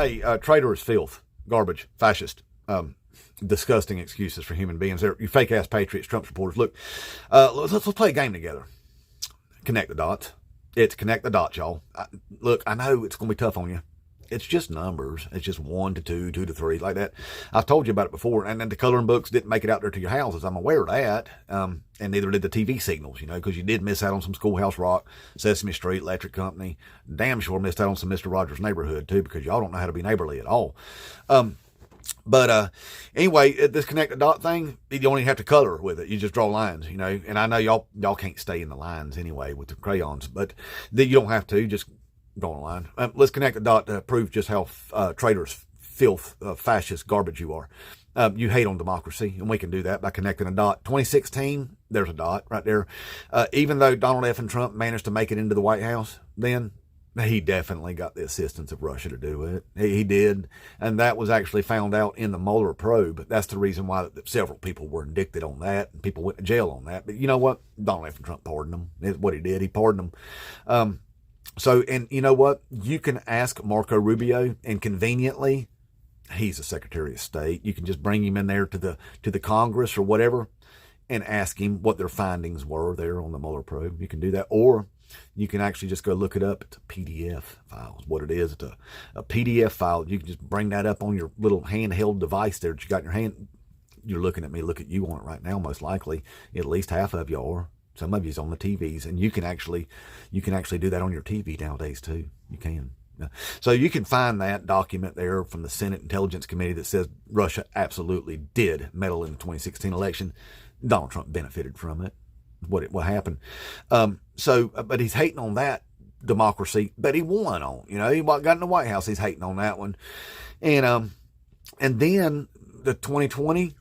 Hey, traitor is filth, garbage, fascist, disgusting excuses for human beings. You fake ass patriots, Trump supporters. Look, let's play a game together. Connect the dots. It's connect the dots, y'all. Look, I know it's going to be tough on you. It's just numbers. It's just 1 to 2, 2 to 3, like that. I've told you about it before. And then the coloring books didn't make it out there to your houses. I'm aware of that. And neither did the TV signals, because you did miss out on some Schoolhouse Rock, Sesame Street, Electric Company. Damn sure missed out on some Mr. Rogers' Neighborhood, too, because y'all don't know how to be neighborly at all. But anyway, this connect the dot thing, you don't even have to color with it. You just draw lines, And I know y'all can't stay in the lines anyway with the crayons, but you don't have to. Just draw a line. Let's connect the dot to prove just how traitors, filth, fascist garbage you are. You hate on democracy, and we can do that by connecting a dot. 2016, there's a dot right there. Even though Donald F. and Trump managed to make it into the White House, then he definitely got the assistance of Russia to do it. He did. And that was actually found out in the Mueller probe. That's the reason why several people were indicted on that, and people went to jail on that. But you know what? Donald F. and Trump pardoned them. It's what he did. He pardoned them. And you know what? You can ask Marco Rubio, and conveniently, he's a Secretary of State. You can just bring him in there to the Congress or whatever and ask him what their findings were there on the Mueller probe. You can do that. Or you can actually just go look it up. It's a PDF file is what it is. It's a PDF file. You can just bring that up on your little handheld device there that you got in your hand. You're looking at me, look at you on it right now, most likely. At least half of you are. Some of you's on the TVs, and you can actually do that on your TV nowadays too. You can. So you can find that document there from the Senate Intelligence Committee that says Russia absolutely did meddle in the 2016 election. Donald Trump benefited from it. What happened? But he's hating on that democracy, but he won on. He got in the White House. He's hating on that one, and then the 2020.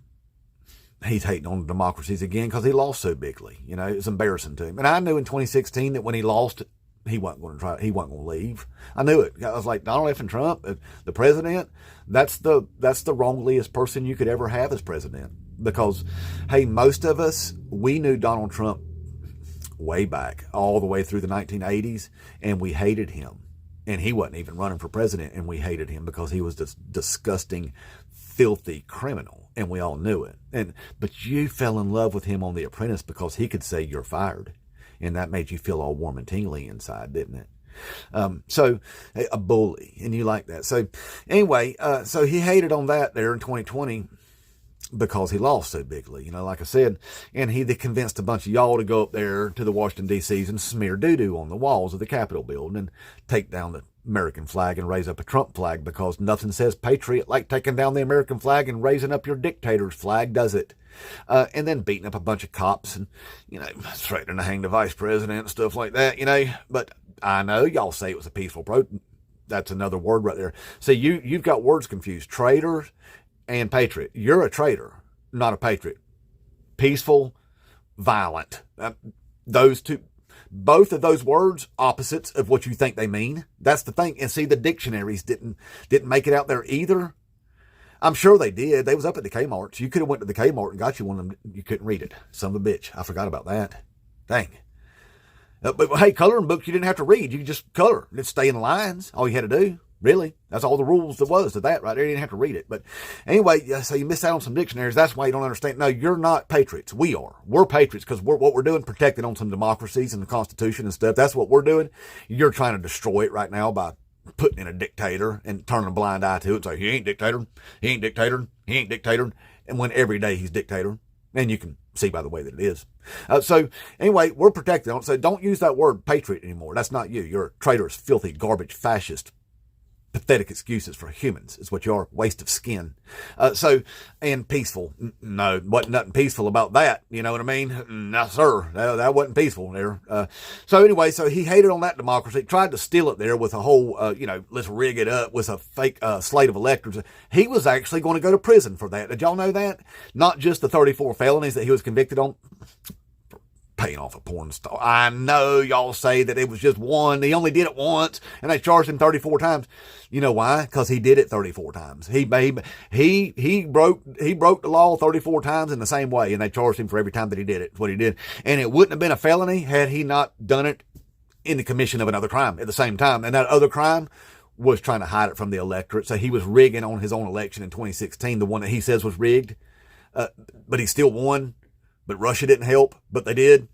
He's hating on democracies again because he lost so bigly. It's embarrassing to him. And I knew in 2016 that when he lost, he wasn't going to try. He wasn't going to leave. I knew it. I was like, Donald F. and Trump, the president. That's the wrongliest person you could ever have as president. Because, hey, most of us, we knew Donald Trump way back, all the way through the 1980s, and we hated him. And he wasn't even running for president, and we hated him because he was this disgusting, filthy criminal. And we all knew it. But you fell in love with him on The Apprentice because he could say you're fired. And that made you feel all warm and tingly inside, didn't it? So a bully, and you like that. So anyway, so he hated on that there in 2020 because he lost so bigly, like I said. And they convinced a bunch of y'all to go up there to the Washington, D.C.s and smear doo-doo on the walls of the Capitol building and take down the American flag and raise up a Trump flag, because nothing says patriot like taking down the American flag and raising up your dictator's flag, does it? And then beating up a bunch of cops and, threatening to hang the vice president and stuff like that, But I know y'all say it was a peaceful protest. That's another word right there. See, you've got words confused. Traitor and patriot. You're a traitor, not a patriot. Peaceful, violent. Those two. Both of those words, opposites of what you think they mean. That's the thing. And see, the dictionaries didn't make it out there either. I'm sure they did. They was up at the Kmart's. You could have went to the Kmart and got you one of them. You couldn't read it. Son of a bitch. I forgot about that. Dang. But hey, coloring books, you didn't have to read. You could just color. Just stay in the lines. All you had to do. Really. That's all the rules there was to that right there. You didn't have to read it. But anyway, so you missed out on some dictionaries. That's why you don't understand. No, you're not patriots. We are. We're patriots because what we're doing, protecting on some democracies and the Constitution and stuff. That's what we're doing. You're trying to destroy it right now by putting in a dictator and turning a blind eye to it. So he ain't dictator. He ain't dictator. He ain't dictator. And when every day he's dictator. And you can see by the way that it is. So anyway, we're protected on it. So don't use that word patriot anymore. That's not you. You're a traitorous, filthy, garbage, fascist, pathetic excuses for humans is what you are. Waste of skin. And peaceful. No, wasn't nothing peaceful about that. You know what I mean? No, sir. That wasn't peaceful there. So anyway, so he hated on that democracy, tried to steal it there with a whole, let's rig it up with a fake slate of electors. He was actually going to go to prison for that. Did y'all know that? Not just the 34 felonies that he was convicted on. Paying off a porn star. I know y'all say that it was just one. He only did it once, and they charged him 34 times. You know why? Because he did it 34 times. He broke the law 34 times in the same way, and they charged him for every time that he did it. That's what he did, and it wouldn't have been a felony had he not done it in the commission of another crime at the same time. And that other crime was trying to hide it from the electorate. So he was rigging on his own election in 2016, the one that he says was rigged. But he still won. But Russia didn't help, but they did.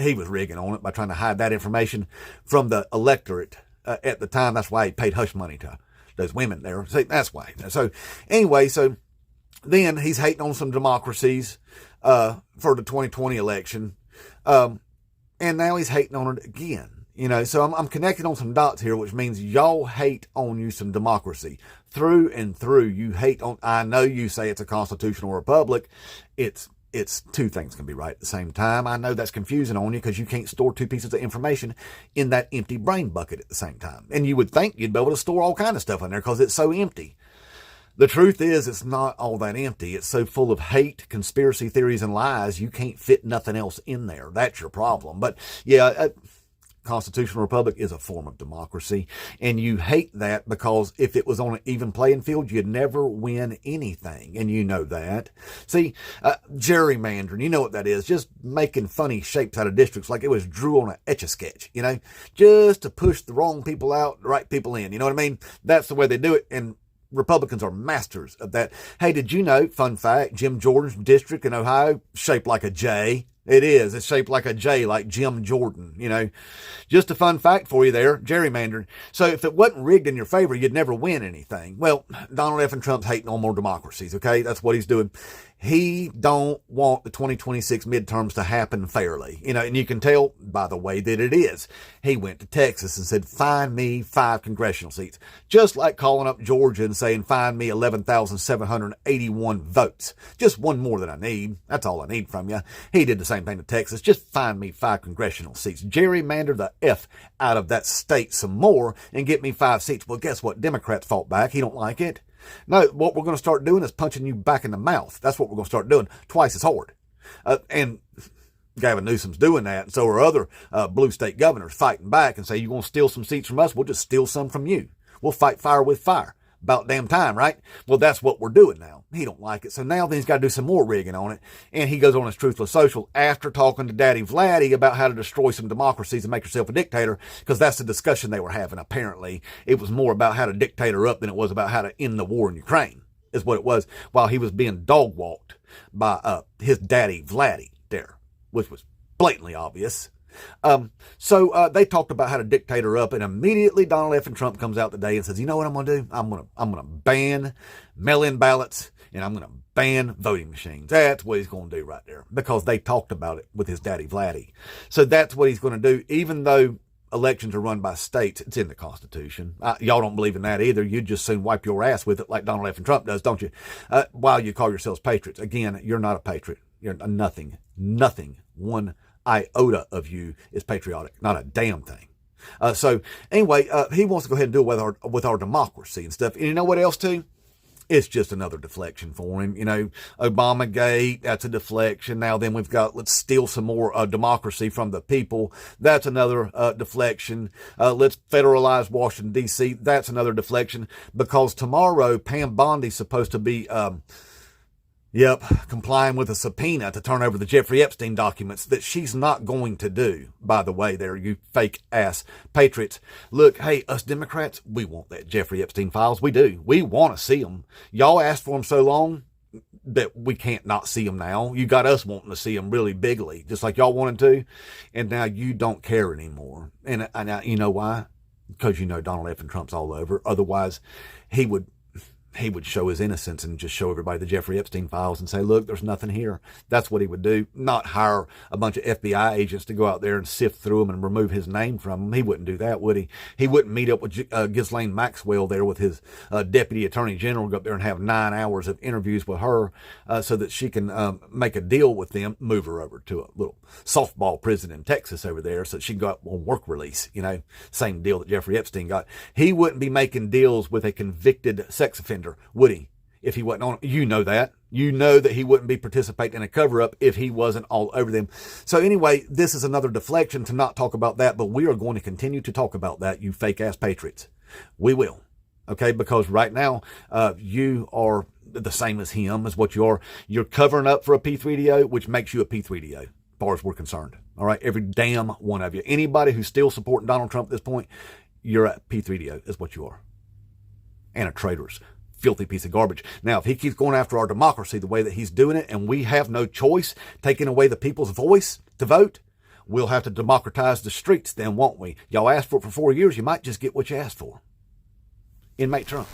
He was rigging on it by trying to hide that information from the electorate at the time. That's why he paid hush money to those women there. See, that's why. So anyway, so then he's hating on some democracies for the 2020 election. And now he's hating on it again. So I'm connecting on some dots here, which means y'all hate on you some democracy. Through and through, you hate on, I know you say it's a constitutional republic. It's two things can be right at the same time. I know that's confusing on you because you can't store two pieces of information in that empty brain bucket at the same time. And you would think you'd be able to store all kind of stuff in there because it's so empty. The truth is, it's not all that empty. It's so full of hate, conspiracy theories, and lies, you can't fit nothing else in there. That's your problem. But yeah, constitutional republic is a form of democracy, and you hate that because if it was on an even playing field, you'd never win anything, and you know that. See, gerrymandering, you know what that is, just making funny shapes out of districts like it was drew on an Etch-a-Sketch, just to push the wrong people out, the right people in, you know what I mean? That's the way they do it, and Republicans are masters of that. Hey, did you know, fun fact, Jim Jordan's district in Ohio, shaped like a J. It is. It's shaped like a J, like Jim Jordan, Just a fun fact for you there, gerrymandering. So if it wasn't rigged in your favor, you'd never win anything. Well, Donald F. and Trump's hating on more democracies, okay? That's what he's doing. He don't want the 2026 midterms to happen fairly, and you can tell by the way that it is. He went to Texas and said, find me 5 congressional seats. Just like calling up Georgia and saying, find me 11,781 votes. Just one more than I need. That's all I need from you. He did the same thing to Texas. Just find me 5 congressional seats. Gerrymander the F out of that state some more and get me 5 seats. Well, guess what? Democrats fought back. He don't like it. No, what we're going to start doing is punching you back in the mouth. That's what we're going to start doing twice as hard. And Gavin Newsom's doing that. And so are other blue state governors fighting back and say, you want to steal some seats from us? We'll just steal some from you. We'll fight fire with fire. About damn time, right? Well, that's what we're doing now. He don't like it. So now then he's got to do some more rigging on it. And he goes on his Truthless Social after talking to Daddy Vladdy about how to destroy some democracies and make yourself a dictator, because that's the discussion they were having. Apparently, it was more about how to dictate her up than it was about how to end the war in Ukraine, is what it was, while he was being dog walked by his Daddy Vladdy there, which was blatantly obvious. So they talked about how to dictate her up, and immediately Donald F. and Trump comes out today and says, you know what I'm going to do? I'm going to ban mail-in ballots, and I'm going to ban voting machines. That's what he's going to do right there, because they talked about it with his Daddy Vladdy. So that's what he's going to do, even though elections are run by states. It's in the Constitution. Y'all don't believe in that either. You'd just soon wipe your ass with it like Donald F. and Trump does, don't you? While you call yourselves patriots. Again, you're not a patriot. You're nothing. One iota of you is patriotic. Not a damn thing. So anyway, he wants to go ahead and do it with our democracy and stuff. And you know what else too? It's just another deflection for him. Obamagate, that's a deflection. Now then we've got, let's steal some more democracy from the people. That's another deflection. Let's federalize Washington, D.C. That's another deflection, because tomorrow Pam Bondi's supposed to be complying with a subpoena to turn over the Jeffrey Epstein documents that she's not going to do, by the way, there, you fake ass patriots. Look, hey, us Democrats, we want that Jeffrey Epstein files. We do. We want to see them. Y'all asked for them so long that we can't not see them now. You got us wanting to see them really bigly, just like y'all wanted to. And now you don't care anymore. And you know why? Because Donald F. and Trump's all over. Otherwise, he would show his innocence and just show everybody the Jeffrey Epstein files and say, look, there's nothing here. That's what he would do. Not hire a bunch of FBI agents to go out there and sift through them and remove his name from them. He wouldn't do that, would he? He wouldn't meet up with Ghislaine Maxwell there with his deputy attorney general, go up there and have 9 hours of interviews with her so that she can make a deal with them, move her over to a little softball prison in Texas over there so that she can go out on work release, same deal that Jeffrey Epstein got. He wouldn't be making deals with a convicted sex offender, would he? If he wasn't on, that. That he wouldn't be participating in a cover-up if he wasn't all over them. So anyway, this is another deflection to not talk about that, but we are going to continue to talk about that, you fake-ass patriots. We will. Okay? Because right now, you are the same as him, as what you are. You're covering up for a P3DO, which makes you a P3DO, as far as we're concerned. All right? Every damn one of you. Anybody who's still supporting Donald Trump at this point, you're a P3DO is what you are. And a traitorous, filthy piece of garbage. Now, if he keeps going after our democracy the way that he's doing it, and we have no choice, taking away the people's voice to vote, we'll have to democratize the streets then, won't we? Y'all asked for it for 4 years, you might just get what you asked for. Inmate Trump.